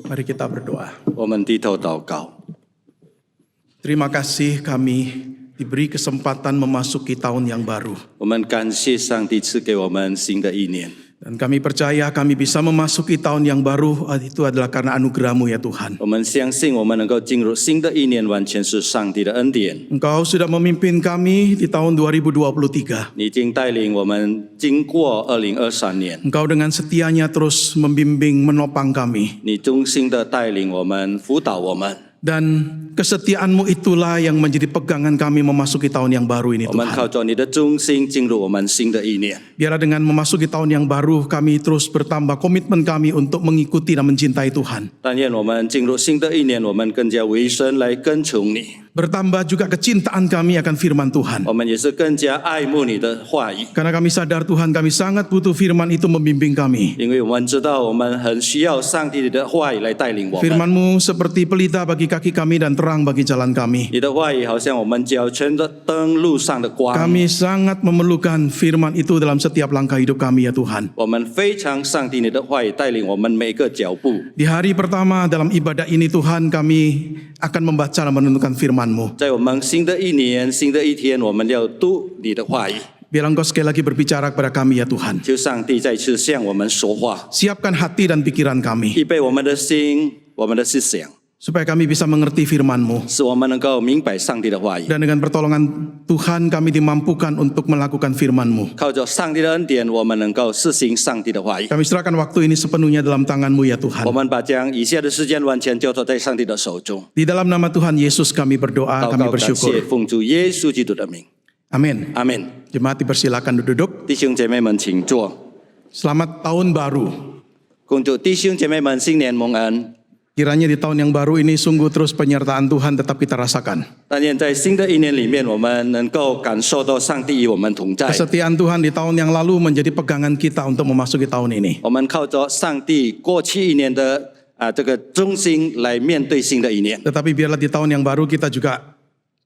Mari kita berdoa. 我们低头祷告。 Terima kasih kami diberi kesempatan memasuki tahun yang baru. 我们感谢上帝赐给我们新的一年， Dan kami percaya kami bisa memasuki tahun yang baru, itu adalah karena anugerah-Mu ya Tuhan. 我们相信我们能够进入新的一年，完全是上帝的恩典。 Engkau sudah memimpin kami di tahun 2023. 你已经带领我们经过2023年， Engkau dengan setianya terus membimbing, menopang kami. 你忠心的带领我们，辅导我们。 Dan kesetiaan-Mu itulah yang menjadi pegangan kami memasuki tahun yang baru ini 我们 Tuhan. 靠着你的忠心进入我们新的一年。 Biarlah dengan memasuki tahun yang baru kami terus bertambah komitmen kami untuk mengikuti dan mencintai Tuhan. 但愿我们进入新的一年，我们更加委身来跟从你， Bertambah juga kecintaan kami akan firman Tuhan. 我们也是更加爱慕你的话语， Karena kami sadar Tuhan kami sangat butuh firman itu membimbing kami. 因为我们知道我们很需要上帝的话语来带领我们。 Firman-Mu seperti pelita bagi kaki kami dan terang bagi jalan kami. 你的话语好像我们脚前的灯，路上的光。 Kami sangat memerlukan firman itu dalam setiap langkah hidup kami ya Tuhan. 我们非常上帝你的话语带领我们每个脚步。 Di hari pertama dalam ibadah ini Tuhan kami akan membaca dan menentukan firman-Mu. 在我们新的一年、新的一天，我们要读你的话语。 Biar Engkau sekali lagi berbicara kepada kami ya Tuhan. 求上帝再次向我们说话， Siapkan hati dan pikiran kami. 预备我们的心、我们的思想， Supaya kami bisa mengerti firman-Mu. 使我们能够明白上帝的话语。 Dan dengan pertolongan Tuhan kami dimampukan untuk melakukan firman-Mu. 靠着上帝的恩典，我们能够实行上帝的话语。 Kami serahkan waktu ini sepenuhnya dalam tangan-Mu ya Tuhan. 我们把将以下的时间完全交托在上帝的手中。 Di dalam nama Tuhan Yesus kami berdoa, 祷 kami 告感谢， bersyukur. 奉主耶稣基督的名， Amin. 阿门。 Jemaat dipersilakan duduk. 弟兄姐妹们，请坐。 Selamat tahun baru. 恭祝弟兄姐妹们新年蒙恩。 Kiranya di tahun yang baru ini sungguh terus penyertaan Tuhan tetap kita rasakan. 但愿在新的一年里面，我们能够感受到上帝与我们同在。 Kesetiaan Tuhan di tahun yang lalu menjadi pegangan kita untuk memasuki tahun ini. 我们靠着上帝过去一年的这个忠心来面对新的一年。 Tetapi biarlah di tahun yang baru kita juga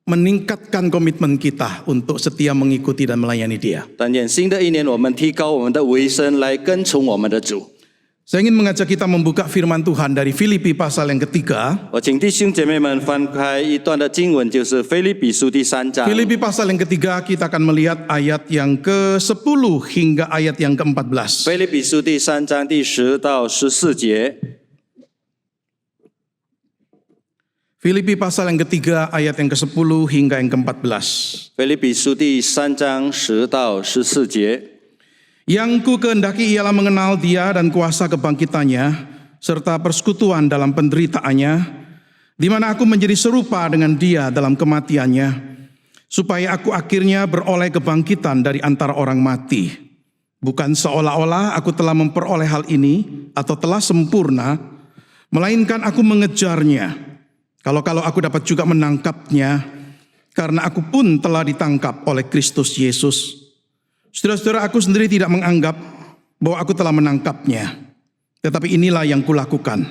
meningkatkan komitmen kita untuk setia mengikuti dan melayani Dia. 但愿新的一年，我们提高我们的委身来跟从我们的主。 Saya ingin mengajak kita membuka firman Tuhan dari Filipi pasal yang ketiga. 我请弟兄姐妹们翻开一段的经文，就是腓立比书第3章。 Filipi pasal yang ketiga kita akan melihat ayat yang ke-10 hingga ayat yang ke-14. 腓立比书第3章第10到14节。 Filipi pasal yang ketiga ayat yang ke-10 hingga yang ke-14. 腓立比书第3章10到14节。 Yang ku kehendaki ialah mengenal Dia dan kuasa kebangkitannya, serta persekutuan dalam penderitaannya, di mana aku menjadi serupa dengan Dia dalam kematiannya, supaya aku akhirnya beroleh kebangkitan dari antara orang mati. Bukan seolah-olah aku telah memperoleh hal ini atau telah sempurna, melainkan aku mengejarnya. Kalau aku dapat juga menangkapnya, karena aku pun telah ditangkap oleh Kristus Yesus. Saudara-saudara, aku sendiri tidak menganggap bahwa aku telah menangkapnya. Tetapi inilah yang kulakukan.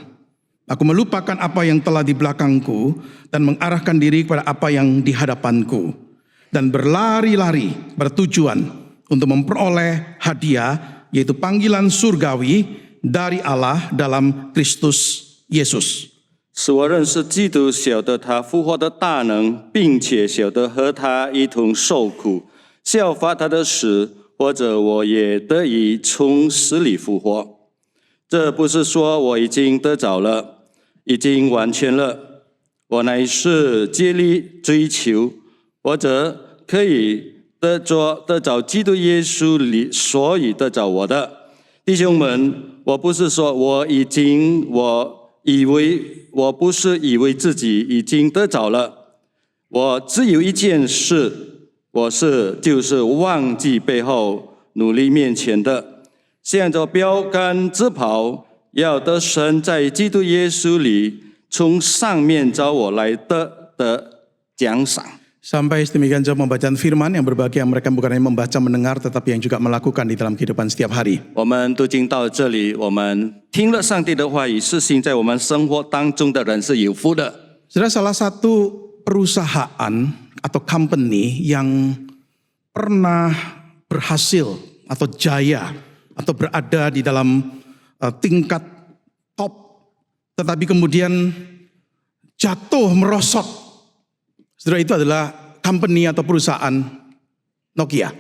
Aku melupakan apa yang telah di belakangku dan mengarahkan diri kepada apa yang di hadapanku. Dan berlari-lari bertujuan untuk memperoleh hadiah, yaitu panggilan surgawi dari Allah dalam Kristus Yesus. 使我认识基督，晓得他复活的大能，并且晓得和他一同受苦，效法他的死，或者我也得以从死里复活。这不是说我已经得着了，已经完全了，我乃是竭力追求，或者可以得着基督耶稣里，所以得着我的弟兄们，我不是说我不是以为自己已经得着了，我只有一件事，就是忘记背后，努力面前的，向着标杆直跑，要得神在基督耶稣里从上面招我来的奖赏。 Sampai sedemikian jauh pembacaan firman yang berbahagia mereka bukan hanya membaca mendengar tetapi yang juga melakukan di dalam kehidupan setiap hari. 我们读经到这里，我们听了上帝的话语，实行在我们生活当中的人是有福的。 Saudara, salah satu perusahaan atau company yang pernah berhasil atau jaya atau berada di dalam tingkat top tetapi kemudian jatuh merosot. Saudara, itu adalah company atau perusahaan Nokia.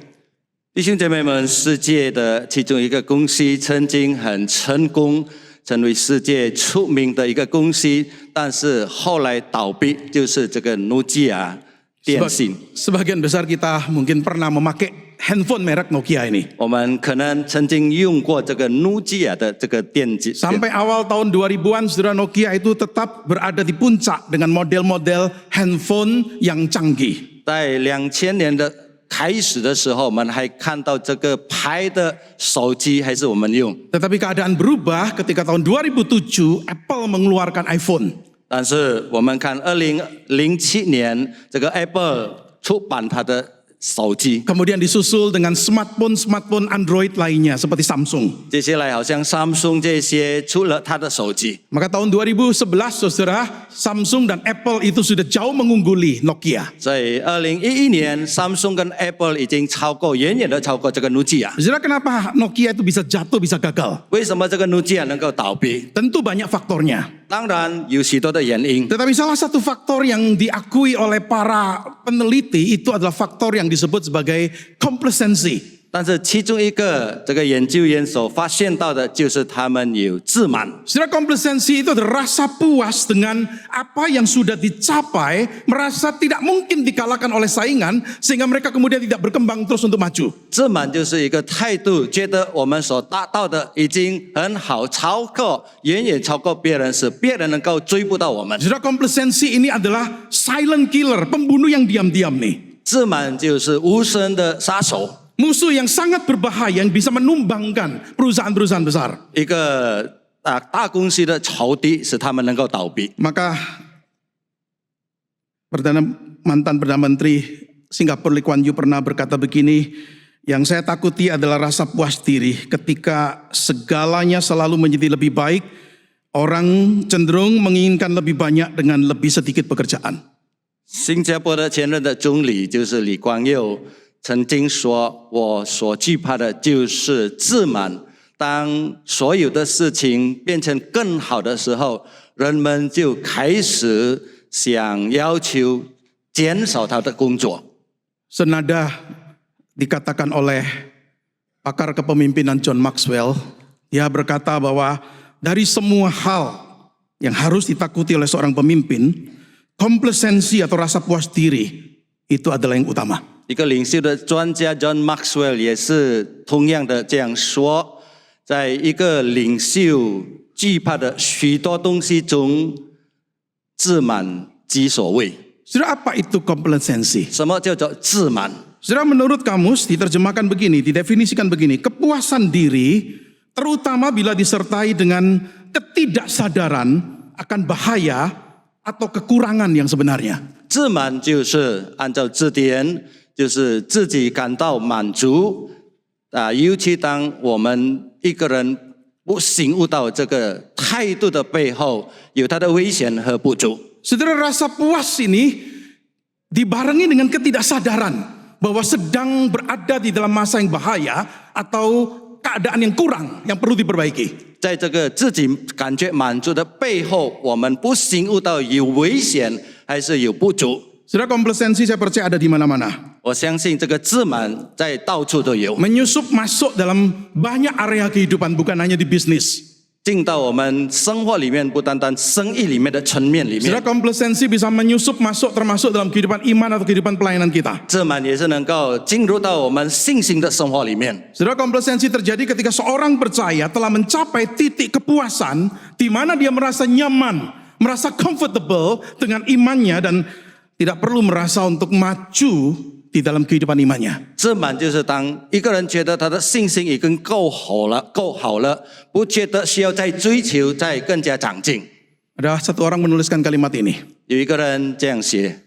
弟兄姐妹们，世界的其中一个公司曾经很成功，成为世界出名的一个公司，但是后来倒闭，就是这个诺基亚电信。 Sebagian besar kita mungkin pernah memakai handphone merek Nokia ini. 我们可能曾经用过这个诺基亚的这个电子。 Sampai awal tahun 2000-an, saudara, Nokia itu tetap berada di puncak dengan model-model handphone yang canggih. 在2000年的开始的时候，我们还看到这个牌的手机还是我们用。 Tetapi keadaan berubah ketika tahun 2007 Apple mengeluarkan iPhone. 但是我们看2007年，这个 Apple 出版它的手机， Kemudian disusul dengan smartphone Android lainnya seperti Samsung. 接下来好像 Samsung 这些出了它的手机。 Maka tahun 2011, saudara, Samsung dan Apple itu sudah jauh mengungguli Nokia. 在2011年 ，Samsung 跟 Apple 已经远远的超过这个诺基亚。 Saudara, kenapa Nokia itu bisa jatuh, bisa gagal? 为什么这个诺基亚能够倒闭？ Tentu banyak faktornya. 当然有许多的原因。 Tetapi salah satu faktor yang diakui oleh para peneliti itu adalah faktor yang disebut sebagai complacency. 但是其中一个这个研究员所发现到的就是他们有自满。 Saudara, complacency itu adalah rasa puas dengan apa yang sudah dicapai, merasa tidak mungkin dikalahkan oleh saingan, sehingga mereka kemudian tidak berkembang terus untuk maju. 自满就是一个态度，觉得我们所达到的已经很好，远远超过别人，使别人能够追不到我们。 Saudara, complacency ini adalah silent killer, pembunuh yang diam-diam nih. 自满就是无声的杀手， Musuh yang sangat berbahaya yang bisa menumbangkan perusahaan-perusahaan besar. 一个大公司的仇敌，使他们能够倒闭。 Maka mantan Perdana Menteri Singapura Lee Kuan Yew pernah berkata begini, yang saya takuti adalah rasa puas diri ketika segalanya selalu menjadi lebih baik, orang cenderung menginginkan lebih banyak dengan lebih sedikit pekerjaan. 新加坡的前任的总理就是李光耀，曾经说：“我所惧怕的就是自满。当所有的事情变成更好的时候，人们就开始想要求减少他的工作。” Senada dikatakan oleh pakar kepemimpinan John Maxwell, dia berkata bahwa dari semua hal yang harus ditakuti oleh seorang pemimpin, komplasensi atau rasa puas diri itu adalah yang utama. 一个领袖的专家 John Maxwell 也是同样的这样说，在一个领袖惧怕的许多东西中，自满即所谓。 Saudara, apa itu komplasensi? 什么叫做自满？ Saudara, menurut kamus diterjemahkan begini, didefinisikan begini, kepuasan diri terutama bila disertai dengan ketidaksadaran akan bahaya atau kekurangan yang sebenarnya. 自满就是按照字典，就是自己感到满足尤其当我们一个人不醒悟到这个态度的背后有它的危险和不足。 Saudara, rasa puas ini dibarengi dengan ketidaksadaran bahwa sedang berada di dalam masa yang bahaya atau keadaan yang kurang yang perlu diperbaiki. 在这个自己感觉满足的背后，我们不醒悟到有危险还是有不足。 Saudara, komplasensi saya percaya ada di mana-mana. 我相信这个自满在到处都有， Menyusup masuk dalam banyak area kehidupan, bukan hanya di bisnis. 进到我们生活里面，不单单生意里面的层面里面。 Saudara, komplasensi bisa menyusup masuk termasuk dalam kehidupan iman atau kehidupan pelayanan kita. 自满也是能够进入到我们信心的生活里面。 Saudara, komplasensi terjadi ketika seorang percaya telah mencapai titik kepuasan di mana dia merasa nyaman, merasa comfortable dengan imannya dan tidak perlu merasa untuk maju di dalam kehidupan imannya. 自满就是当一个人觉得他的信心已经够好了，不觉得需要再追求，再更加长进。 Ada satu orang menuliskan kalimat ini. 有一个人这样写：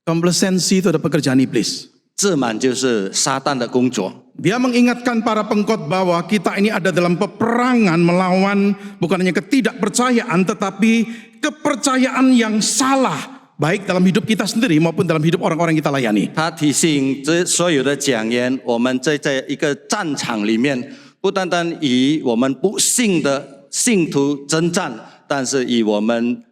Komplasensi itu adalah pekerjaan iblis. 自满就是撒旦的工作。 Dia mengingatkan para pengkhotbah bahwa kita ini ada dalam peperangan melawan bukan hanya ketidakpercayaan tetapi kepercayaan yang salah. Baik dalam hidup kita sendiri maupun dalam hidup orang-orang yang kita layani. 他提醒这所有的讲员，我们在一个战场里面，不单单与我们不信的信徒征战，但是以我们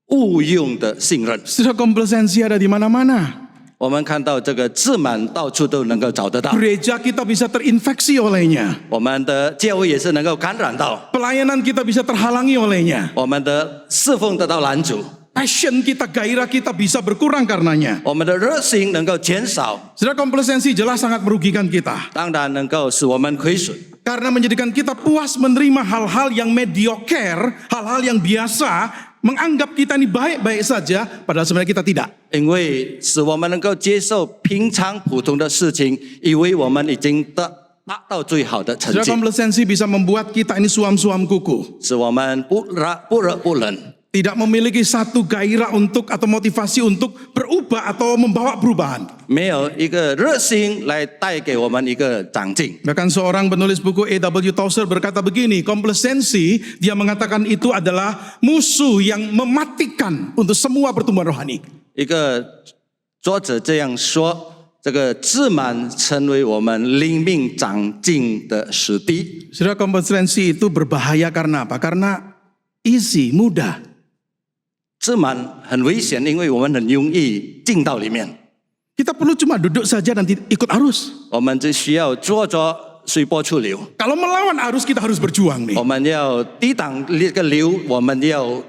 误用的信任。 Saudara, komplasensi ada di mana-mana. 我们看到这个自满到处都能够找得到， Gereja kita bisa terinfeksi olehnya. 我们的教会也是能够感染到， Pelayanan kita bisa terhalangi olehnya. 我们的侍奉得到拦阻， Passion kita, gairah kita bisa berkurang karenanya. 我们的热心能够减少， Saudara, komplasensi jelas sangat merugikan kita. 当然能够使我们亏损， Karena menjadikan kita puas menerima hal-hal yang mediocre, hal-hal yang biasa, menganggap kita ini baik-baik saja, padahal sebenarnya kita tidak. 因为使我们能够接受平常普通的事情，以为我们已经达到最好的成 Saudara, 绩， komplasensi bisa membuat kita ini suam-suam kuku. 使我们不热不冷， Tidak memiliki satu gairah untuk atau motivasi untuk berubah atau membawa perubahan. 没有一个热心来带给我们一个长进。 Bahkan seorang penulis buku A.W. Tozer berkata begini, komplasensi dia mengatakan itu adalah musuh yang mematikan untuk semua pertumbuhan rohani. 一个作者这样说：这个自满成为我们灵命长进的死敌。 Saudara, komplasensi itu berbahaya karena apa? Karena easy, mudah. 自满很危险，因为我们很容易进到里面。 Kita perlu cuma duduk saja dan ikut arus. 我们只需要坐着随波逐流。 Kalau melawan arus kita harus berjuang nih. 我们要抵挡这个流，我们要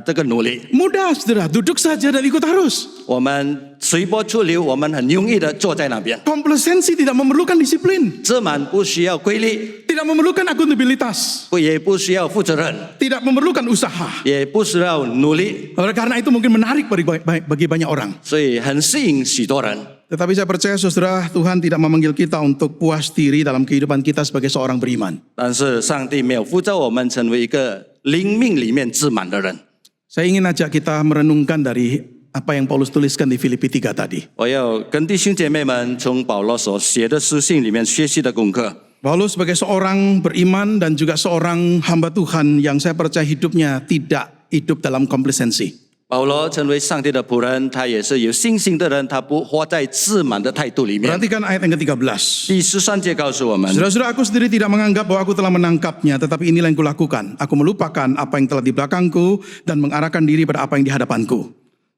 这个努力。 Mudah, saudara, duduk saja dan ikut arus. 我们随波逐流，我们很容易的坐在那边。 Komplasensi tidak memerlukan disiplin, 自满不需要规律， tidak memerlukan akuntabilitas, 也不需要负责任， tidak memerlukan usaha. 也不需要努力， Oleh karena itu mungkin menarik bagi banyak orang. 所以很吸引许多人。 Tetapi saya percaya saudara, Tuhan tidak memanggil kita untuk puas diri dalam kehidupan kita sebagai seorang beriman. 但是上帝没有呼召我们成为一个灵命里面自满的人。 Saya ingin ajak kita merenungkan dari apa yang Paulus tuliskan di Filipi 3 tadi. 我要跟弟兄姐妹们从保罗所写的书信里面学习的功课。 Paulus sebagai seorang beriman dan juga seorang hamba Tuhan yang saya percaya hidupnya tidak hidup dalam komplasensi. 保罗成为上帝的仆人，他也是有信心的人，他不活在自满的态度里面。 Perhatikan ayat yang ke-13. 第13节告诉我们， Saudara-saudara, aku sendiri tidak menganggap bahwa aku telah menangkapnya, tetapi inilah yang kulakukan. Aku melupakan apa yang telah di belakangku dan mengarahkan diri pada apa yang di hadapanku.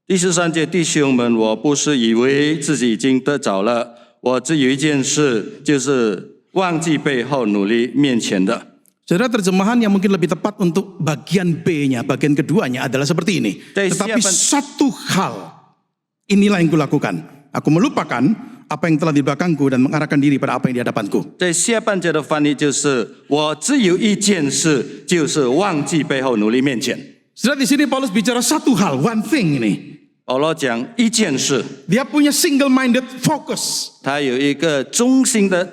第13节，弟兄们，我不是以为自己已经得着了，我只有一件事，就是忘记背后努力面前的。 Saudara, terjemahan yang mungkin lebih tepat untuk bagian B-nya, bagian keduanya adalah seperti ini. Dari Tetapi siapa- satu hal, inilah yang kulakukan. Aku melupakan apa yang telah di belakangku dan mengarahkan diri pada apa yang di hadapanku. 在下半节的翻译就是：我只有一件事，就是忘记背后努力面前。 Saudara, di sini Paulus bicara satu hal, one thing ini. 保罗讲一件事， Dia punya single-minded focus. 他有一个中心的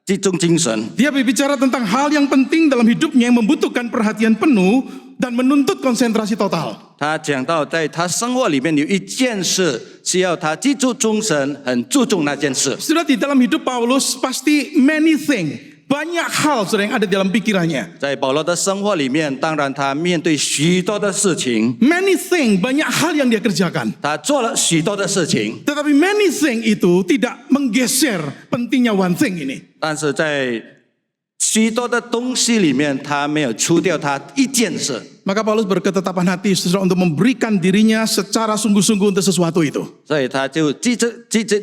集中精神。 Dia berbicara tentang hal yang penting dalam hidupnya yang membutuhkan perhatian penuh dan menuntut konsentrasi total. 他讲到，在他生活里面有一件事需要他记住终身，很注重那件事。 Saudara, di dalam hidup Paulus pasti many thing, banyak hal saudara yang ada di dalam pikirannya. 在保罗的生活里面，当然他面对许多的事情， Many thing, banyak hal yang dia kerjakan. 他做了许多的事情， Tetapi many thing itu tidak menggeser pentingnya one thing ini. 但是在许多的东西里面，他没有除掉他一件事。 Maka Paulus berketetapan hati saudara untuk memberikan dirinya secara sungguh-sungguh untuk sesuatu itu. 所以他就记着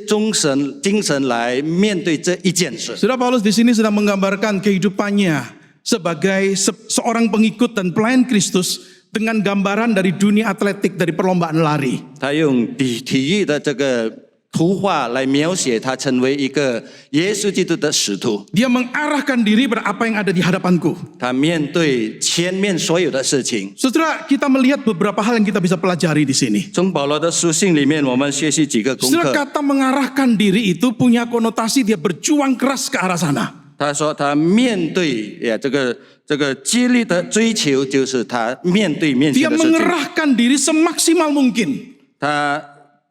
精神来面对这一件事。 Saudara, Paulus di sini sedang menggambarkan kehidupannya sebagai seorang pengikut dan pelayan Kristus dengan gambaran dari dunia atletik, dari perlombaan lari. 他用体育的这个图画来描写他成为一个耶稣基督的使徒。 Dia mengarahkan diri pada apa yang ada di hadapanku. 他面对前面所有的事情。 Saudara, kita melihat beberapa hal yang kita bisa pelajari di sini. 从保罗的书信里面，我们学习几个功 Saudara, 课。 kata mengarahkan diri itu punya konotasi dia berjuang keras ke arah sana. 他说他面对这个激励的追求，就是他面对面 Dia 前的事情， mengerahkan diri semaksimal mungkin. 他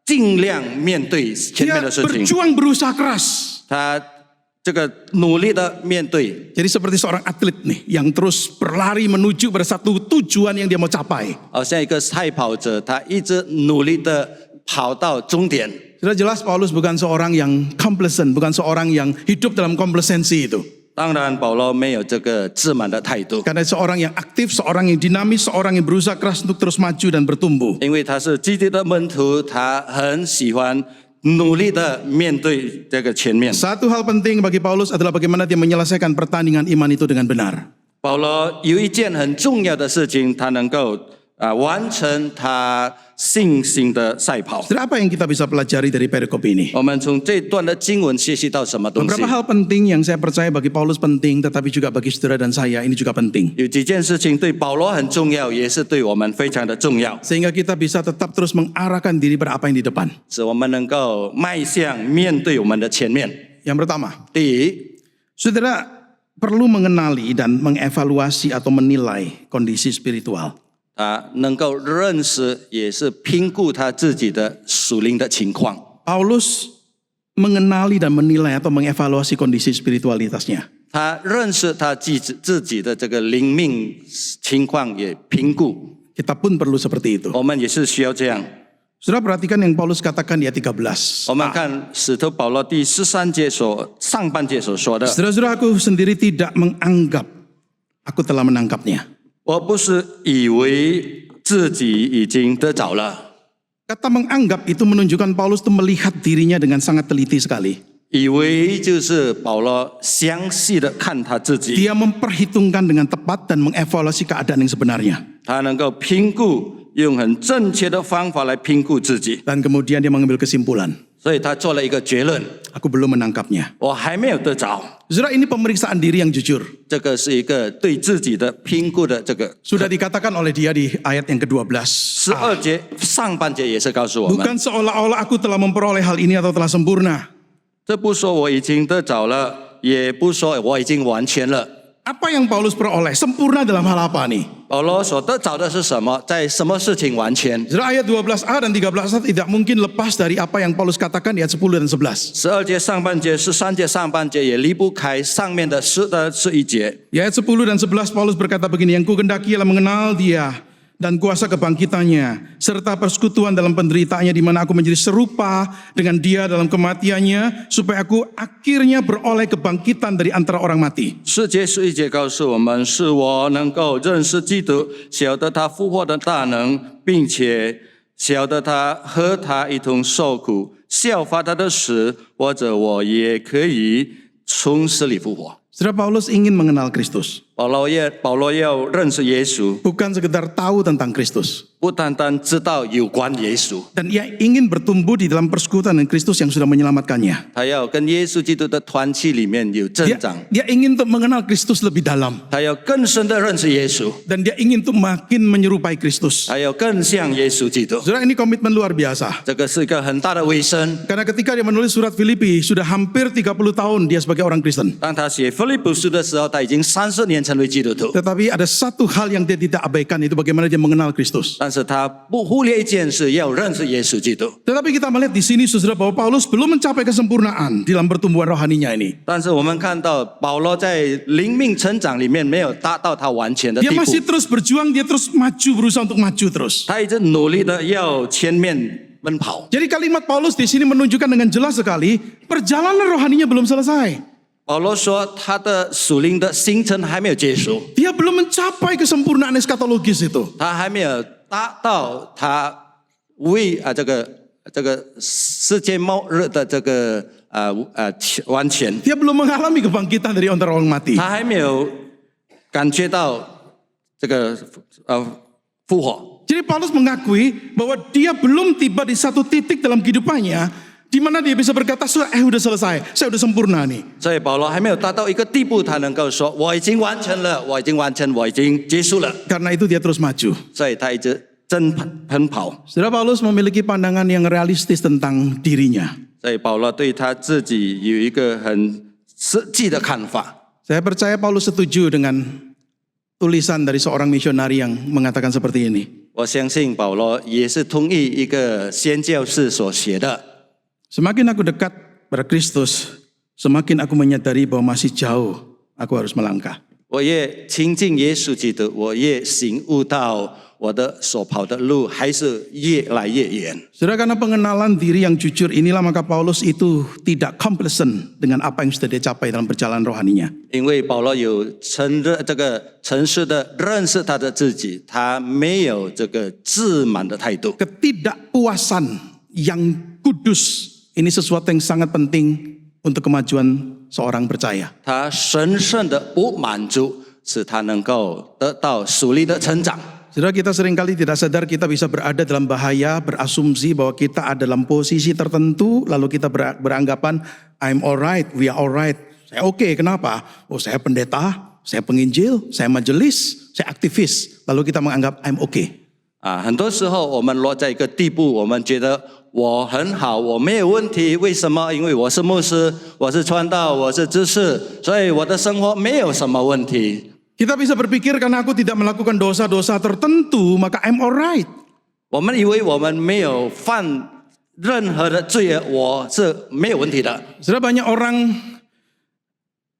尽量面对前 Dia 面的事情， berjuang berusaha keras. 他这个努力的面对。 Jadi seperti seorang atlet nih yang terus berlari menuju pada satu tujuan yang dia mau capai. 好像一个赛跑者，他一直努力的跑到终点。 Sudah jelas Paulus bukan seorang yang complacent, bukan seorang yang hidup dalam komplasensi itu. 当然，保罗没有这个自满的态度， Karena seorang yang aktif, seorang yang dinamis, seorang yang berusaha keras untuk terus maju dan bertumbuh. 因为他是基督的门徒，他很喜欢努力的面对这个前面。 Satu hal penting bagi Paulus adalah bagaimana dia menyelesaikan pertandingan iman itu dengan benar. 保罗有一件很重要的事情，他能够完成他信心的赛跑。 Saudara, apa yang kita bisa pelajari dari perikop ini? 我们从这段的经文学习到什么东西 Beberapa？hal penting yang saya percaya bagi Paulus penting, tetapi juga bagi saudara dan saya ini juga penting. 有几件事情对保罗很重要，也是对我们非常的重要， Sehingga kita bisa tetap terus mengarahkan diri pada apa yang di depan. 使我们能够迈向面对我们的前面。 Yang pertama, 第一， saudara perlu mengenali dan mengevaluasi atau menilai kondisi spiritual. 他能够认识，也是评估他自己的属灵的情况。 Paulus mengenali dan menilai atau mengevaluasi kondisi spiritualitasnya. 他认识他自己的这个灵命情况，也评估。 Kita pun perlu seperti itu. 我们也是需要这样。 Saudara perhatikan yang Paulus katakan di ayat 13. 我们看使徒保罗第13节上半节所说的， Saudara-saudara, aku sendiri tidak menganggap aku telah menangkapnya. 我不是以为自己已经得着了， Kata menganggap itu menunjukkan Paulus itu melihat dirinya dengan sangat teliti sekali. 以为就是保罗详细的看他自己， Dia memperhitungkan dengan tepat dan mengevaluasi keadaan yang sebenarnya. 他能够评估，用很正确的方法来评估自己， Dan kemudian dia mengambil kesimpulan. 所以他做了一个结论： Aku belum menangkapnya. 我还没有得着。 Saudara, ini pemeriksaan diri yang jujur. 这个是一个对自己的评估的这个。 Sudah dikatakan oleh dia di ayat yang ke-12. 12节上半节也是告诉我们， Bukan seolah-olah aku telah memperoleh hal ini atau telah sempurna. 这不说我已经得着了，也不说我已经完全了。 Apa yang Paulus peroleh? Sempurna dalam hal apa nih? 保罗所得着的是什么？在什么事情完全？ Saudara, ayat 12a dan 13a tidak mungkin lepas dari apa yang Paulus katakan di ayat 10 dan 11. 12节上半节、13节上半节也离不开上面的11节。 Di ayat 10 dan 11 Paulus berkata begini, yang kukendaki ialah mengenal dia dan kuasa kebangkitannya, serta persekutuan dalam penderitaannya, di mana aku menjadi serupa dengan dia dalam kematiannya, supaya aku akhirnya beroleh kebangkitan dari antara orang mati. 4节、11节告诉我们，是我能够认识基督，晓得他复活的大能，并且晓得他和他一同受苦，效法他的死，或者我也可以从死里复活。 Saudara, Paulus ingin mengenal Kristus, 保罗要认识耶稣， bukan sekedar tahu tentang Kristus. 不单单知道有关耶稣， Dan ia ingin bertumbuh di dalam persekutuan dengan Kristus yang sudah menyelamatkannya. 他要跟耶稣基督的团契里面有增长， Dia ingin untuk mengenal Kristus lebih dalam. 他要更深的认识耶稣， Dan dia ingin untuk makin menyerupai Kristus. 他要更像耶稣基督。 Saudara, ini komitmen luar biasa. 这个是一个很大的卫生。 Karena ketika dia menulis surat Filipi, sudah hampir 30 tahun dia sebagai orang Kristen. 当他写腓立比书的时候，他已经30年成为基督徒， Tetapi ada satu hal yang dia tidak abaikan, itu bagaimana dia mengenal Kristus. 但是他不忽略一件事，要认识耶稣基督。 Tetapi kita melihat di sini, saudara, bahwa Paulus belum mencapai kesempurnaan dalam pertumbuhan rohaninya ini. 但是我们看到保罗在灵命成长里面没有达到他完全的 Dia 地步， masih terus berjuang, dia terus maju, berusaha untuk maju terus. 他一直努力的要前面奔跑。 Jadi kalimat Paulus di sini menunjukkan dengan jelas sekali, perjalanan rohaninya belum selesai. 保罗说，他的属灵的行程还没有结束， Dia belum mencapai kesempurnaan eskatologis itu. 他还没有达到他为这个世界末日的这个完全， Dia belum mengalami kebangkitan dari antara orang mati. 他还没有感觉到这个复活。 Jadi Paulus mengakui bahwa dia belum tiba di satu titik dalam kehidupannya di mana dia bisa berkata, udah selesai, saya udah sempurna nih. 所以保罗还没有达到一个地步，他能够说我已经完成了，我已经完成，我已经结束了。 Karena itu dia terus maju. 所以他一直奔跑。 Saudara, Paulus memiliki pandangan yang realistis tentang dirinya. 所以保罗对他自己有一个很实际的看法。 Saya percaya Paulus setuju dengan tulisan dari seorang misionari yang mengatakan seperti ini. 我相信保罗也是同意一个宣教士所写的。 Semakin aku dekat pada Kristus, semakin aku menyadari bahwa masih jauh aku harus melangkah. 我越亲近耶稣基督，我越醒悟到我的所跑的路还是越来越远。 Saudara, karena pengenalan diri yang jujur inilah maka Paulus itu tidak complacent dengan apa yang sudah dia capai dalam perjalanan rohaninya. 因为保罗有承认这个诚实的认识他的自己，他没有这个自满的态度。 Ketidakpuasan yang kudus ini sesuatu yang sangat penting untuk kemajuan seorang percaya. 他神圣的不满足，使他能够得到属灵的成长。 Saudara, kita seringkali tidak sadar kita bisa berada dalam bahaya, berasumsi bahwa kita ada dalam posisi tertentu, lalu kita beranggapan, I'm alright, we are alright. Saya oke, kenapa? Oh, saya pendeta, saya penginjil, saya majelis, saya aktivis. Lalu kita menganggap I'm okay. 很多时候我们落在一个地步，我们觉得我很好，我没有问题。为什么？因为我是牧师，我是传道，我是知识，所以我的生活没有什么问题。 Kita bisa berpikir karena aku tidak melakukan dosa-dosa tertentu, maka I'm alright. 我们以为我们没有犯任何的罪恶，我是没有问题的。 Saudara, banyak orang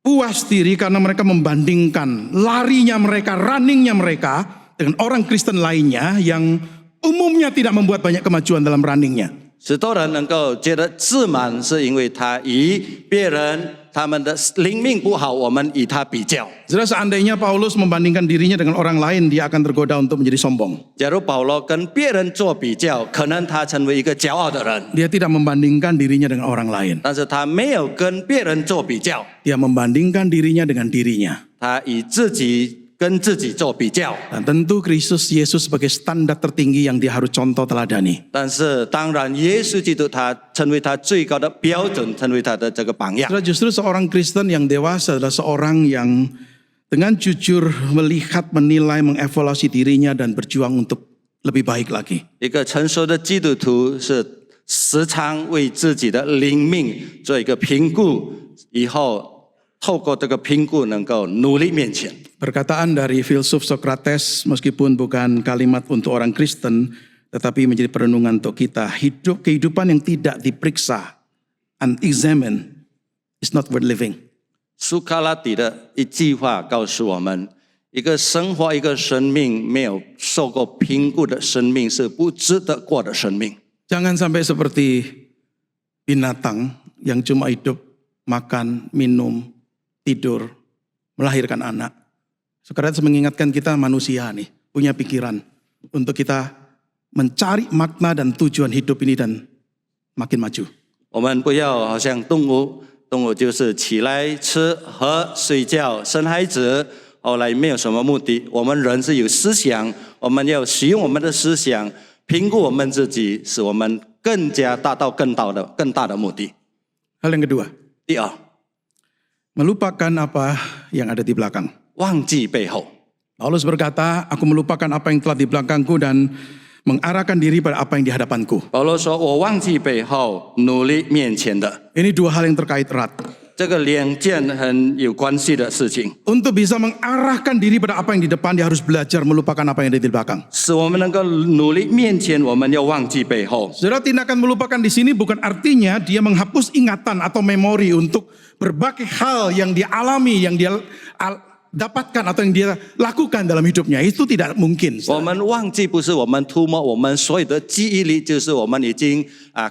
puas diri karena mereka membandingkan larinya mereka, runningnya mereka dengan orang Kristen lainnya yang umumnya tidak membuat banyak kemajuan dalam runningnya. 许多人能够觉得自满，是因为他与别人他们的灵命不好，我们与他比较。 Saudara, seandainya Paulus membandingkan dirinya dengan orang lain, dia akan tergoda untuk menjadi sombong. 假如保罗跟别人做比较，可能他成为一个骄傲的人， Dia tidak membandingkan dirinya dengan orang lain. 但是他没有跟别人做比较， Dia membandingkan dirinya dengan dirinya. 他与自己跟自己做比较。 Dan tentu Kristus Yesus sebagai standar tertinggi yang dia harus contoh teladani. 但是当然，耶稣基督他成为他最高的标准，成为他的这个榜样。 Saudara, justru seorang Kristen yang dewasa adalah seorang yang dengan jujur melihat, menilai, mengevaluasi dirinya dan berjuang untuk lebih baik lagi. 一个成熟的基督徒是时常为自己的灵命做一个评估，以后透过这个评估能够努力面前。 Perkataan dari filsuf Socrates meskipun bukan kalimat untuk orang Kristen, tetapi menjadi perenungan untuk kita. Kehidupan yang tidak diperiksa, unexamined, is not worth living. 苏格拉底的一句话告诉我们：一个生活、一个生命没有受过评估的生命是不值得过的生命。 Jangan sampai seperti binatang yang cuma hidup, makan, minum, tidur, melahirkan anak. Socrates mengingatkan kita manusia nih, punya pikiran untuk kita mencari makna dan tujuan hidup ini dan makin maju. 我们不要好像动物，动物就是起来吃喝睡觉生孩子，后来没有什么目的。我们人是有思想，我们要使用我们的思想评估我们自己，使我们更加达到更大的目的。 Hal yang kedua, 第二， melupakan apa yang ada di belakang. 忘记背后。 Paulus berkata, aku melupakan apa yang telah di belakangku dan mengarahkan diri pada apa yang di hadapanku. 保罗说：“我忘记背后，努力面前的。 Ini dua hal yang terkait erat. ”这个两件很有关系的事情， Untuk bisa mengarahkan diri pada apa yang di depan, dia harus belajar melupakan apa yang ada di belakang. 使我们能够努力面前，我们要忘记背后。 Saudara, tindakan melupakan di sini bukan artinya dia menghapus ingatan atau memori untuk berbagai hal yang dia alami, yang dia dapatkan atau yang dia lakukan dalam hidupnya. Itu tidak mungkin. 我们忘记不是我们涂抹我们所有的记忆力，就是我们已经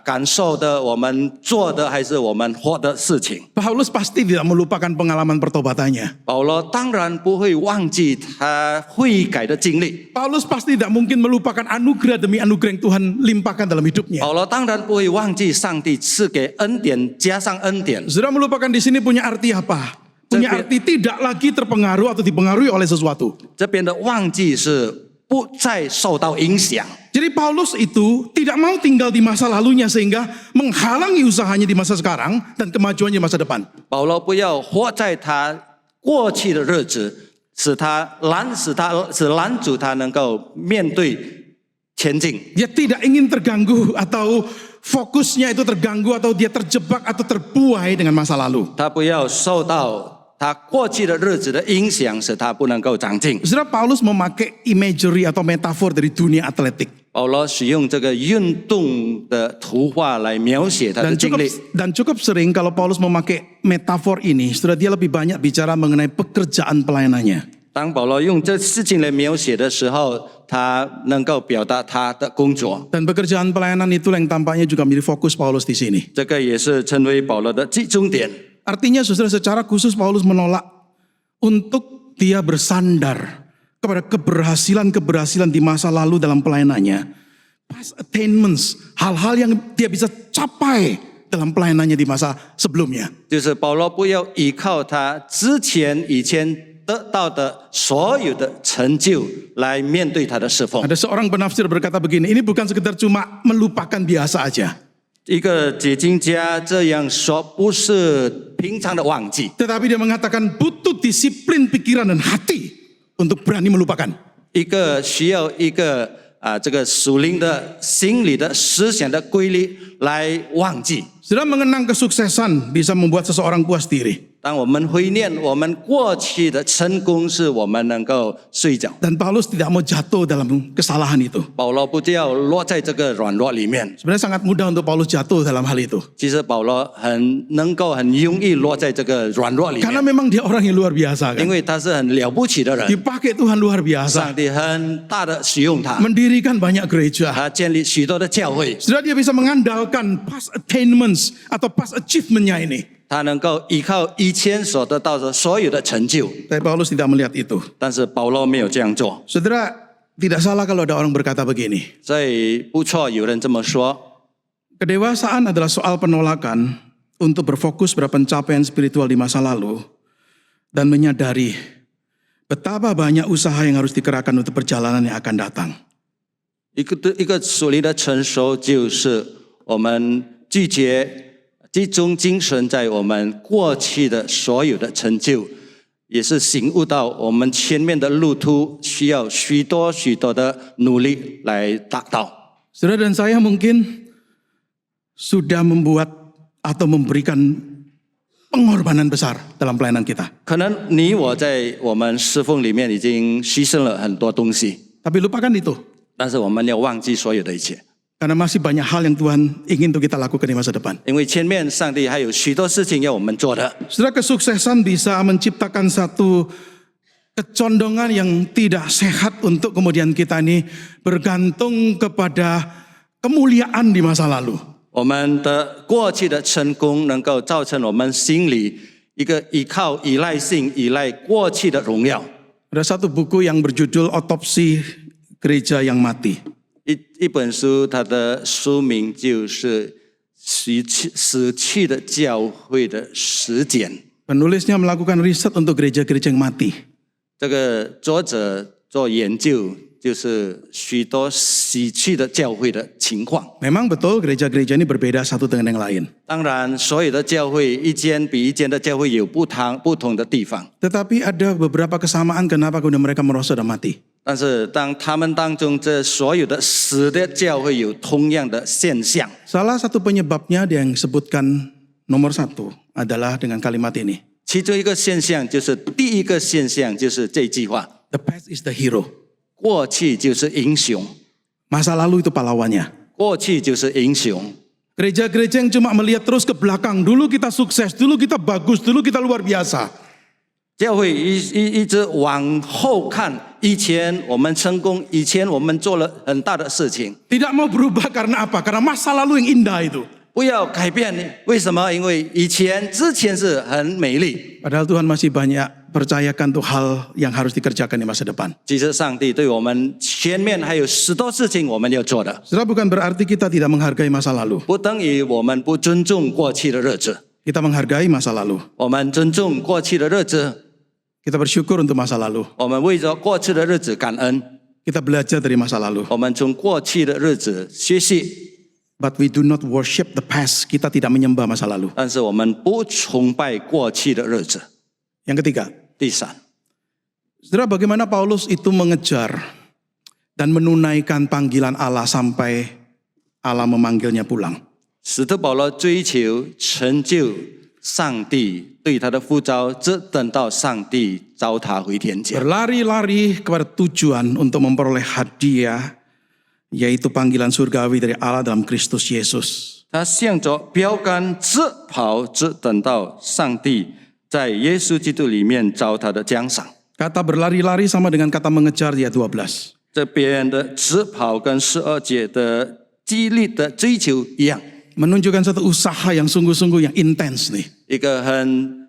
感受的、我们做的还是我们活的事情。 Paulus pasti tidak melupakan pengalaman pertobatannya. 保罗当然不会忘记他悔改的经历， Paulus pasti tidak mungkin melupakan anugerah demi anugerah yang Tuhan limpahkan dalam hidupnya. 保罗当然不会忘记上帝赐给恩典加上恩典。 Saudara, melupakan di sini punya arti apa? Punya arti tidak lagi terpengaruh atau dipengaruhi oleh sesuatu. 这边的忘记是不再受到影响。 Jadi Paulus itu tidak mau tinggal di masa lalunya sehingga menghalangi usahanya di masa sekarang dan kemajuannya di masa depan. 保罗不要活在他过去的日子，使拦阻他能够面对前进。 Dia tidak ingin terganggu atau fokusnya itu terganggu atau dia terjebak atau terbuai dengan masa lalu. 他不要受到他过去的日子的影响使他不能够长进。 Saudara, Paulus memakai imagery atau metafor dari dunia atletik. 保罗使用这个运动的图画来描写他的 Dan 经 cukup, 历。 dan cukup sering kalau Paulus memakai metafor ini, saudara, dia lebih banyak bicara mengenai pekerjaan pelayanannya. 当保罗用这事情来描写的时候，他能够表达他的工作。 Dan pekerjaan pelayanan itu yang tampaknya juga menjadi fokus Paulus di sini. 这个也是成为保罗的集中点。 Artinya saudara, secara khusus Paulus menolak untuk dia bersandar kepada keberhasilan-keberhasilan di masa lalu dalam pelayanannya. Past attainments, hal-hal yang dia bisa capai dalam pelayanannya di masa sebelumnya. 就是保罗不要依靠他以前得到的所有的成就来面对他的侍奉。 Ada seorang penafsir berkata begini, ini bukan sekedar cuma melupakan biasa aja. 一个解经家这样说，不是平常的忘记， Tetapi dia mengatakan butuh disiplin pikiran dan hati untuk berani melupakan. 一个需要一个这个属灵的心理的思想的规律来忘记。 Saudara, mengenang kesuksesan bisa membuat seseorang puas diri. 当我们回念我们过去的成功，是我们能够睡着。 Dan Paulus tidak mau jatuh dalam kesalahan itu. 保罗不要落在这个软弱里面。 Sebenarnya sangat mudah untuk Paulus jatuh dalam hal itu. 其实保罗能够很容易落在这个软弱里 Karena 面， memang dia orang yang luar biasa 因 kan. 为他是很了不起的人， Dipakai Tuhan luar biasa. 上帝很大的使用他， Mendirikan banyak gereja. 他建立许多的教会， Saudara, dia bisa mengandalkan past attainments atau past achievementnya ini. 他能够依靠以前所得到的所有的成就。 Tapi Paulus tidak melihat itu. 但是保罗没有这样做， Saudara, tidak salah kalau ada orang berkata begini. 所以不错，有人这么说。 Kedewasaan adalah soal penolakan untuk berfokus pada pencapaian spiritual di masa lalu dan menyadari betapa banyak usaha yang harus dikerahkan untuk perjalanan yang akan datang. 一个属灵的成熟，就是我们集中精神在我们过去的所有的成就，也是醒悟到我们前面的路途需要许多的努力来达到。 Saudara dan saya mungkin sudah membuat atau memberikan pengorbanan besar dalam pelayanan kita. 可能你我在我们侍奉里面已经牺牲了很多东西， Tapi lupakan itu. 但是我们要忘记所有的一切， Karena masih banyak hal yang Tuhan ingin untuk kita lakukan di masa depan. 因为前面上帝还有许多事情要我们做的。 Saudara, kesuksesan bisa menciptakan satu kecondongan yang tidak sehat untuk kemudian kita ini bergantung kepada kemuliaan di masa lalu. 我们的过去的成功能够造成我们心里一个依赖性、依赖过去的荣耀。 Ada satu buku yang berjudul Otopsi Gereja yang Mati. 一本书，它的书名就是死去的教会的实践。 Penulisnya melakukan riset untuk gereja-gereja yang mati. 这个作者做研究，就是许多死去的教会的情况。 Memang betul gereja-gereja ini berbeda satu dengan yang lain. 当然，所有的教会一间比一间的教会有不同的地方。 Tetapi ada beberapa kesamaan kenapa kemudian mereka merosot dan mati. 但是，当他们当中这所有的死的教会有同样的现象， Salah satu penyebabnya yang disebutkan nomor satu adalah dengan kalimat ini. 其中一个现象就是第一个现象就是这句话： The past is the hero. 过去就是英雄， Masa lalu itu pahlawannya. 过去就是英雄。 Gereja-gereja yang cuma melihat terus ke belakang. Dulu kita sukses, dulu kita bagus, dulu kita luar biasa. 教会一直往后看，以前我们成功，以前我们做了很大的事情， Tidak mau berubah karena apa? Karena masa lalu yang indah itu. 不要改变。为什么？因为之前是很美丽。 Padahal Tuhan masih banyak percayakan tuh hal yang harus dikerjakan di masa depan. 其实上帝对我们前面还有许多事情我们要做的， Saudara, bukan berarti kita tidak menghargai masa lalu. 不等于我们不尊重过去的日子。 Kita menghargai masa lalu. 我们尊重过去的日子， Kita bersyukur untuk masa lalu. 我们为着过去的日子感恩， Kita belajar dari masa lalu. 我们从过去的日子学习。 But we do not worship the past. Kita tidak menyembah masa lalu. 但是我们不崇拜过去的日子。 Yang ketiga, 第三， saudara, bagaimana Paulus itu mengejar dan menunaikan panggilan Allah sampai Allah memanggilnya pulang. 使徒保罗追求成就上帝对他的呼召，只等到上帝召他回天家。 Berlari-lari kepada tujuan untuk memperoleh hadiah, yaitu panggilan surgawi dari Allah dalam Kristus Yesus. 他向着标杆直跑，只等到上帝在耶稣基督里面召他的奖赏。 Kata berlari-lari sama dengan kata mengejar di ayat 12. 这边的直跑跟12节的激励的追求一样， Menunjukkan satu usaha yang sungguh-sungguh yang intens nih. 一个很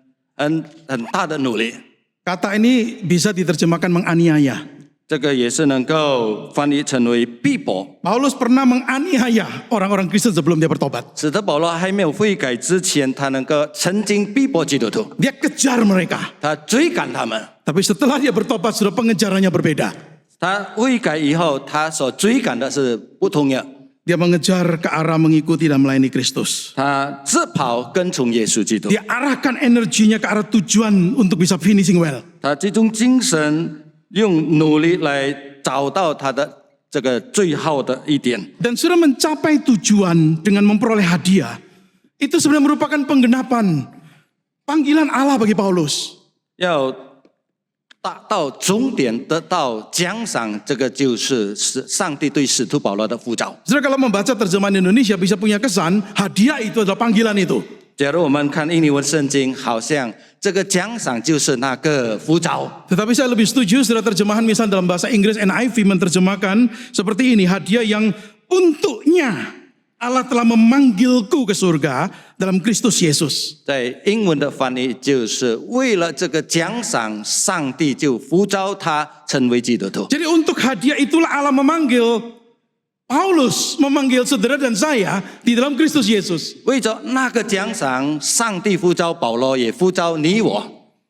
大的努力。 Kata ini bisa diterjemahkan menganiaya. 这个也是能够翻译成为逼迫。 Paulus pernah menganiaya orang-orang Kristen sebelum dia bertobat. 使得保罗还没有悔改之前，他能够曾经逼迫基督徒， Dia kejar mereka. 他追赶他们。 Tapi setelah dia bertobat, sudah pengejarannya berbeda. 他悔改以后，他所追赶的是不同的。 Dia mengejar ke arah mengikuti dan melayani Kristus. 他直跑跟从耶稣基督， Dia arahkan energinya ke arah tujuan untuk bisa finishing well. 他集中精神，用努力来找到他的这个最好的一点。 Dan sudah mencapai tujuan dengan memperoleh hadiah. Itu sebenarnya merupakan penggenapan panggilan Allah bagi Paulus. 要达到终点，得到奖赏，这个就是上帝对使徒保罗的呼召。 Saudara kalau membaca terjemahan Indonesia bisa punya kesan hadiah itu adalah panggilan itu. 假如我们看印尼文圣经，好像这个奖赏就是那个呼召。 Tetapi saya lebih setuju saudara terjemahan misal dalam bahasa Inggris NIV menerjemahkan seperti ini, hadiah yang untuknya Allah telah memanggilku ke surga dalam Kristus Yesus. 在英文的翻译就是为了这个奖赏，上帝就呼召他成为基督徒。 Jadi untuk hadiah itulah Allah memanggil Paulus, memanggil saudara dan saya di dalam Kristus Yesus. 为着那个奖赏，上帝呼召保罗，也呼召你我。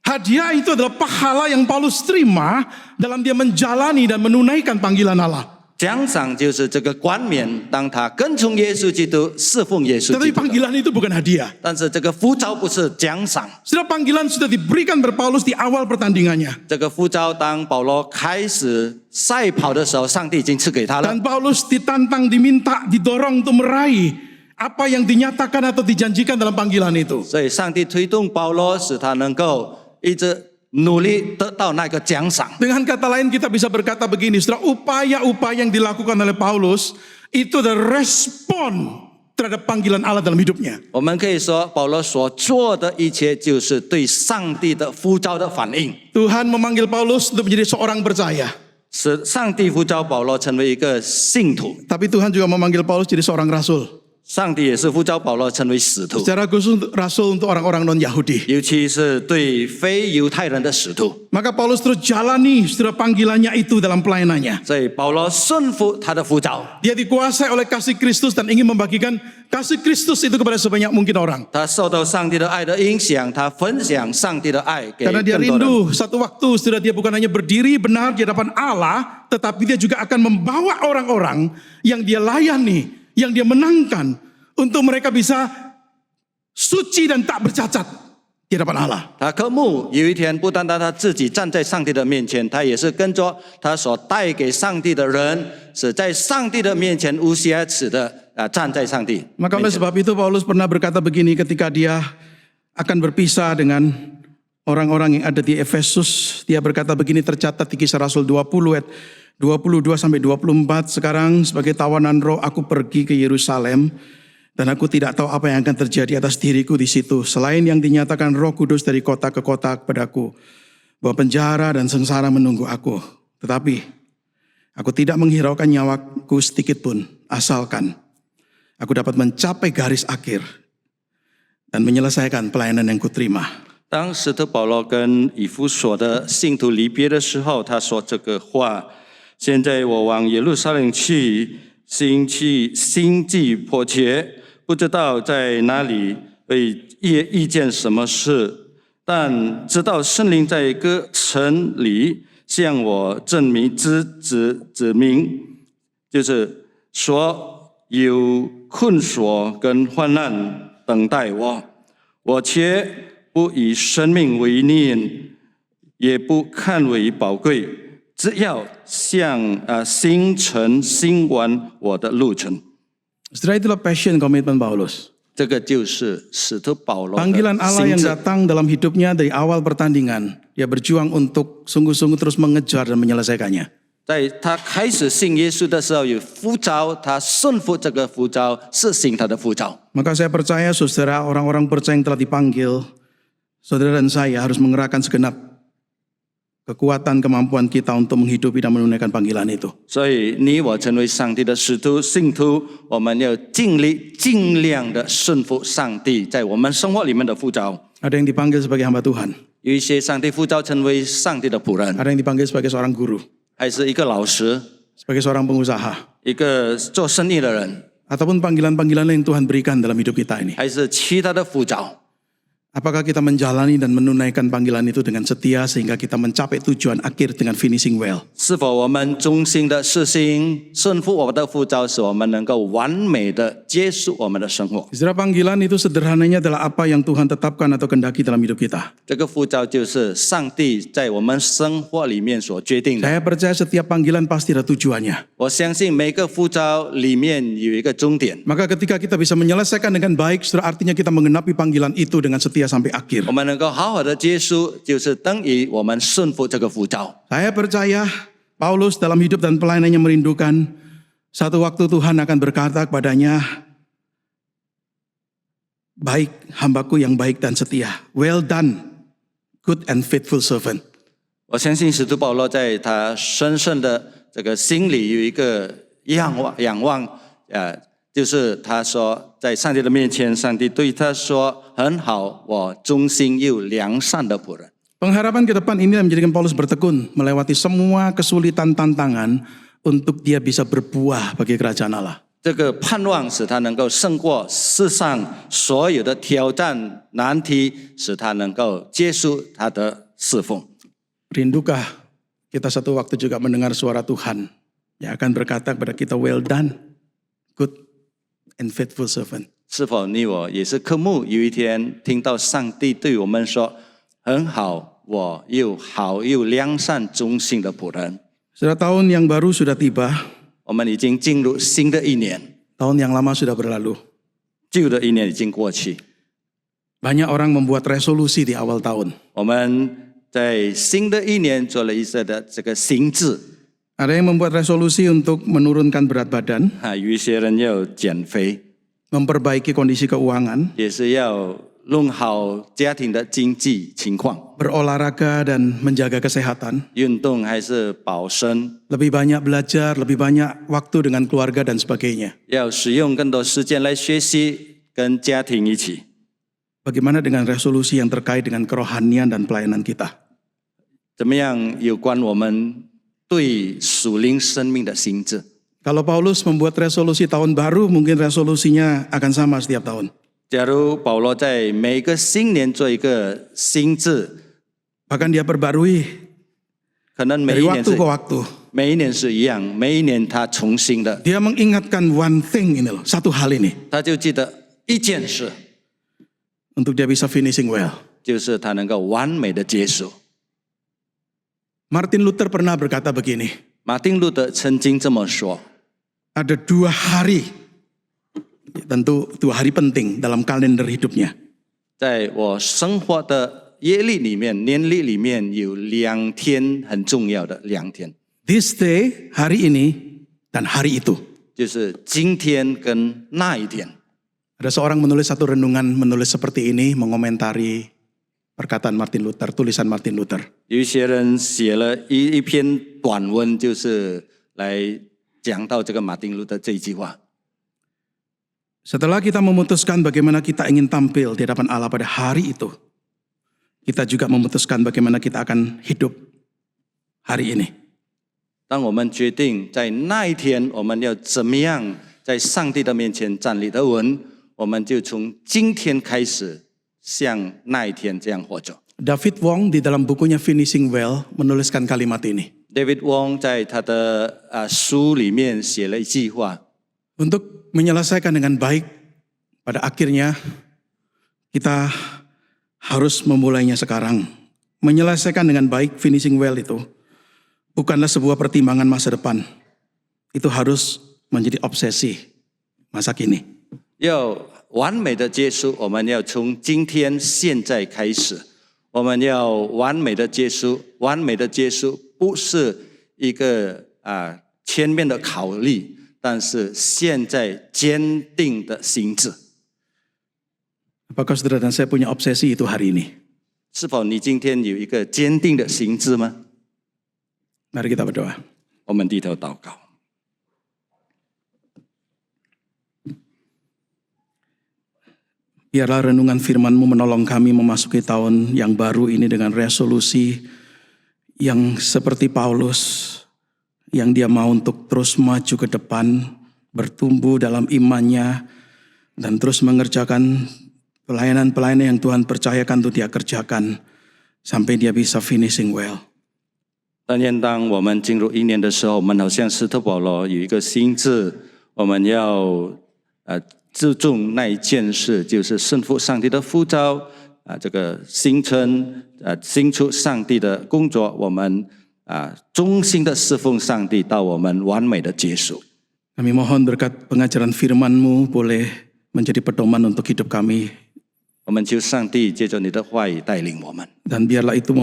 Hadiah itu adalah pahala yang Paulus terima dalam dia menjalani dan menunaikan panggilan Allah. 奖赏就是这个冠冕，当他跟从耶稣基督，侍奉耶稣 Tetapi 基督。 panggilan itu bukan hadiah. 但是这个呼召不是奖赏， Sudah panggilan sudah diberikan ber Paulus di awal pertandingannya. 这个呼召当保罗开始赛跑的时候，上帝已经赐给他了。 Dan Paulus ditantang, diminta, didorong untuk meraih apa yang dinyatakan atau dijanjikan dalam panggilan itu. 所以上帝推动保罗，使他能够一直努力得到那个奖赏。 Dengan kata lain kita bisa berkata begini, saudara, upaya-upaya yang dilakukan oleh Paulus itu adalah respon terhadap panggilan Allah dalam hidupnya. 我们可以说，保罗所做的一切，就是对上帝的呼召的反应。 Tuhan memanggil Paulus untuk menjadi seorang percaya. 使上帝呼召保罗成为一个信徒， Tapi Tuhan juga memanggil Paulus jadi seorang rasul. 上帝也是呼召保罗成为使徒， Secara khusus rasul untuk orang-orang non-Yahudi. 尤其是对非犹太人的使徒。 Maka Paulus terus jalani saudara panggilannya itu dalam pelayanannya. 所以保罗顺服他的呼召， Dia dikuasai oleh kasih Kristus dan ingin membagikan kasih Kristus itu kepada sebanyak mungkin orang. 他受到上帝的爱的影响，他分享上帝的爱给 Karena dia 更多人。 rindu satu waktu saudara dia bukan hanya berdiri benar di hadapan Allah, tetapi dia juga akan membawa orang-orang yang dia layani, yang dia menangkan untuk mereka bisa suci dan tak bercacat di hadapan Allah. 他渴慕有一天，不单单他自己站在上帝的面前，他也是跟着他所带给上帝的人，是在上帝的面前无瑕疵的站在上帝 Maka 面 oleh 前。 sebab itu Paulus pernah berkata begini ketika dia akan berpisah dengan orang-orang yang ada di Efesus. Dia berkata begini, tercatat di Kisah Rasul 20 ayat 22 sampai 24. Sekarang sebagai tawanan roh aku pergi ke Yerusalem dan aku tidak tahu apa yang akan terjadi atas diriku di situ. Selain yang dinyatakan Roh Kudus dari kota ke kota kepadaku, bahwa penjara dan sengsara menunggu aku. Tetapi aku tidak menghiraukan nyawaku sedikit pun, asalkan aku dapat mencapai garis akhir dan menyelesaikan pelayanan yang kuterima. 当使徒保罗跟以弗所的信徒离别的时候，他说这个话：现在我往耶路撒冷去，心悸迫切，不知道在哪里会遇见什么事，但知道圣灵在各城里向我证明指明，就是说有困锁跟患难等待我，我却不以生命为念，也不看为宝贵，只要行完我的路程。 Setelah itulah passion komitmen Paulus. 这个就是使徒保罗的 Panggilan Allah 心 yang 智。 datang dalam hidupnya dari awal pertandingan. Dia berjuang untuk sungguh-sungguh terus mengejar dan menyelesaikannya. 在他开始信耶稣的时候，有呼召，他顺服这个呼召，实行他的呼召。 Maka saya percaya saudara, orang-orang percaya yang telah dipanggil, saudara dan saya harus mengerahkan segenap kekuatan kemampuan kita untuk menghidupi dan menunaikan panggilan itu. 所以你我成为上帝的使徒信徒，我们要尽力尽量的顺服上帝在我们生活里面的呼召。 Ada yang dipanggil sebagai hamba Tuhan, 有一些上帝呼召成为上帝的仆人， ada yang dipanggil sebagai seorang guru, 还是一个老师， sebagai seorang pengusaha, 一个做生意的人， ataupun panggilan-panggilan yang Tuhan berikan dalam hidup kita ini. 还是其他的呼召。 Apakah kita menjalani dan menunaikan panggilan itu dengan setia sehingga kita mencapai tujuan akhir dengan finishing well? 是否我们忠心的实行顺服我们的呼召，使我们能够完美的结束我们的生活？ Saudara, panggilan itu sederhananya adalah apa yang Tuhan tetapkan atau kehendaki dalam hidup kita. 这个呼召就是上帝在我们生活里面所决定的。 Saya percaya setiap panggilan pasti ada tujuannya. 我相信每个呼召里面有一个终点。 Maka ketika kita bisa menyelesaikan dengan baik, saudara, artinya kita menggenapi panggilan itu dengan setia sampai akhir. 我们能够好好的结束，就是等于我们顺服这个呼召。 Saya percaya Paulus dalam hidup dan pelayanannya merindukan satu waktu Tuhan akan berkata kepadanya, baik hambaku yang baik dan setia. Well done, good and faithful servant. 我相信使徒保罗在他深深的这个心里有一个仰望，就是他说，在上帝的面前，上帝对他说：“很好，我忠心又良善的仆人。” Pengharapan ke depan ini menjadikan Paulus bertekun melewati semua kesulitan tantangan untuk dia bisa berbuah bagi kerajaan Allah. 这个盼望使他能够胜过世上所有的挑战难题，使他能够结束他的侍奉。 Rindukah kita satu waktu juga mendengar suara Tuhan yang akan berkata kepada kita, well done, good and faithful servant. 是否你我也是渴慕有一天听到上帝对我们说：“很好，我又好又良善忠心的仆人。” Sudah tahun yang baru sudah tiba, 我们已经进入新的一年， tahun yang lama sudah berlalu. 旧的一年已经过去。 Banyak orang membuat resolusi di awal tahun. 我们在新的一年做了一些的这个行制， Ada yang membuat resolusi untuk menurunkan berat badan, 有一些人要减肥， memperbaiki kondisi keuangan, 也是要弄好家庭的经济情况， berolahraga dan menjaga kesehatan, 运动还是保身， lebih banyak belajar, lebih banyak waktu dengan keluarga dan sebagainya. 要使用更多时间来学习，跟家庭一起。 Bagaimana dengan resolusi yang terkait dengan kerohanian dan pelayanan kita? 怎么样有关我们对属灵生命的心智？ Kalau Paulus membuat resolusi tahun baru, mungkin resolusinya akan sama setiap tahun. 假如保罗在每个新年做一个心智， Bahkan dia perbarui 可能每 dari 一年 waktu 是 ke waktu. 每一年是一样，每一年他重新的， Dia mengingatkan one thing ini loh, satu hal ini. 他就记得一件事， Untuk dia bisa finishing well. 就是他能够完美的结束。 Martin Luther pernah berkata begini, 马丁路德曾经这么说： ada 2 hari, tentu 2 hari penting dalam kalender hidupnya. 在我生活的ye历里面、年历里面有2天很重要的2天， This day, hari ini, dan hari itu. 就是今天跟那一天。 Ada seorang menulis satu renungan, menulis seperti ini, mengomentari perkataan Martin Luther, tulisan Martin Luther. 有一些人写了一篇短文，就是来讲到这个马丁路德这一句话。 Setelah kita memutuskan bagaimana kita ingin tampil di hadapan Allah pada hari itu, kita juga memutuskan bagaimana kita akan hidup hari ini. 当我们决定在那一天我们要怎么样在上帝的面前站立得稳，我们就从今天开始像那一天这样活着。 David Wong di dalam bukunya Finishing Well menuliskan kalimat ini. David Wong 在他的书里面写了一句话， Untuk menyelesaikan dengan baik, pada akhirnya kita harus memulainya sekarang. Menyelesaikan dengan baik, finishing well itu bukanlah sebuah pertimbangan masa depan. Itu harus menjadi obsesi masa kini. 要完美的结束，我们要从今天现在开始，我们要完美的结束。完美的结束不是一个前面的考虑，但是现在坚定的心志。 Apakah saudara dan saya punya obsesi itu hari ini? 是否你今天有一个坚定的心志吗？ Mari kita berdoa. 我们低头祷告。 Biarlah renungan firman-Mu menolong kami memasuki tahun yang baru ini dengan resolusi yang seperti Paulus, yang dia mau untuk terus maju ke depan, bertumbuh dalam imannya, dan terus mengerjakan pelayanan-pelayanan yang Tuhan percayakan untuk dia kerjakan, sampai dia bisa finishing well. 但愿当我们进入一年的时候，我们好像使徒保罗有一个心志，我们要注重那一件事，就是顺服上帝的呼召这个新出上帝的工作，我们忠心的侍奉上帝到我们完美的结束。 Kami mohon berkat pengajaran firman-Mu boleh menjadi pedoman untuk hidup kami. 我们求上帝借着你的话语带领我们， Dan biarlah itu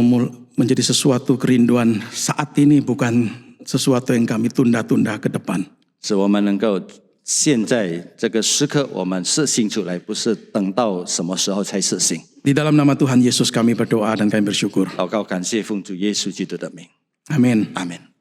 menjadi sesuatu kerinduan saat ini, bukan sesuatu yang kami tunda-tunda ke depan. 使我们能够现在这个时刻我们实行出来，不是等到什么时候才实行。 Di dalam nama Tuhan Yesus kami berdoa dan kami bersyukur. 祷告感谢奉主耶稣基督的名， Amin. 阿门。